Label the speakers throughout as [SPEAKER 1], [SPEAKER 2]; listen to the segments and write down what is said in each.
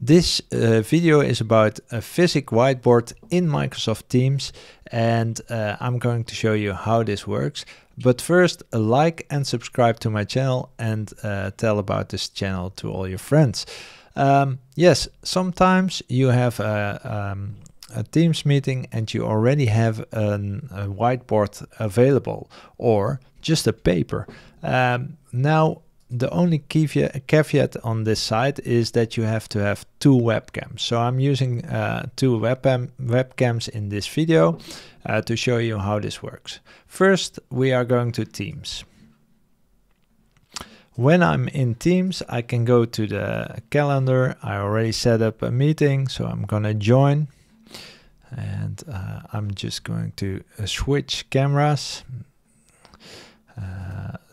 [SPEAKER 1] This video is about a physic whiteboard in Microsoft Teams, and I'm going to show you how this works. But first, like and subscribe to my channel, and tell about this channel to all your friends. Yes, sometimes you have a Teams meeting and you already have a whiteboard available, or just a paper. Now, the only caveat on this site is that you have to have two webcams. So I'm using two webcams in this video to show you how this works. First, we are going to Teams. When I'm in Teams, I can go to the calendar. I already set up a meeting, so I'm gonna join. And I'm just going to switch cameras.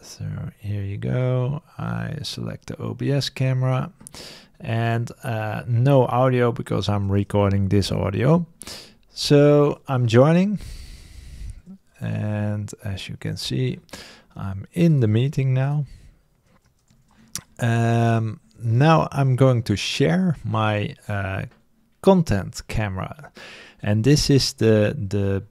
[SPEAKER 1] So here you go. I select the OBS camera, and no audio because I'm recording this audio. So I'm joining, and as you can see, I'm in the meeting now. Now I'm going to share my content camera, and this is the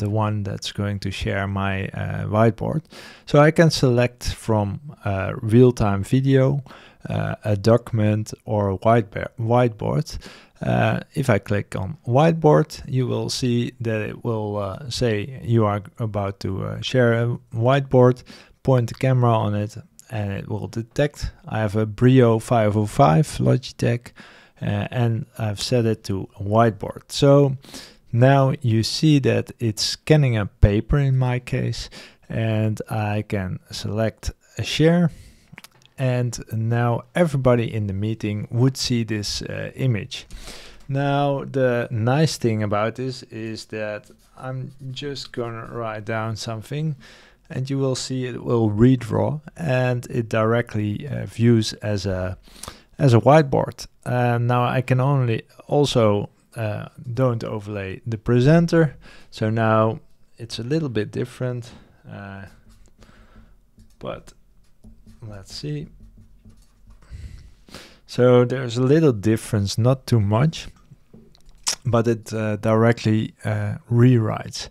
[SPEAKER 1] one that's going to share my whiteboard. So I can select from real-time video, a document, or a whiteboard. If I click on whiteboard, you will see that it will say you are about to share a whiteboard, point the camera on it, and it will detect. I have a Brio 505 Logitech, and I've set it to whiteboard. So now you see that it's scanning a paper in my case, and I can select a share, and now everybody in the meeting would see this image. Now the nice thing about this is that I'm just gonna write down something, and you will see it will redraw, and it directly views as a whiteboard. Now I can also don't overlay the presenter, so now it's a little bit different, but let's see. So there's a little difference, not too much, but it directly rewrites.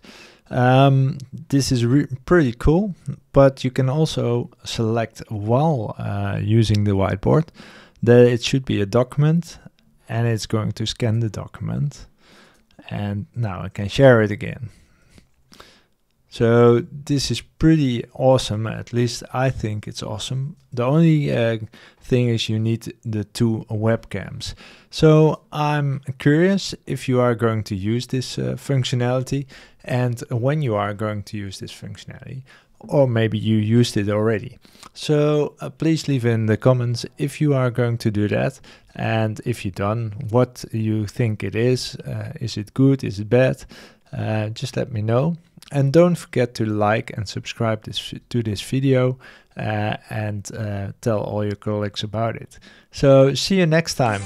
[SPEAKER 1] This is pretty cool, but you can also select while using the whiteboard that it should be a document, and it's going to scan the document, and now I can share it again. So this is pretty awesome, at least I think it's awesome. The only thing is you need the two webcams. So I'm curious if you are going to use this functionality, and when you are going to use this functionality, or maybe you used it already. So please leave in the comments if you are going to do that, and if you've done, what you think it is. Is it good? Is it bad? Just let me know. And don't forget to like and subscribe to this video, and tell all your colleagues about it. So see you next time.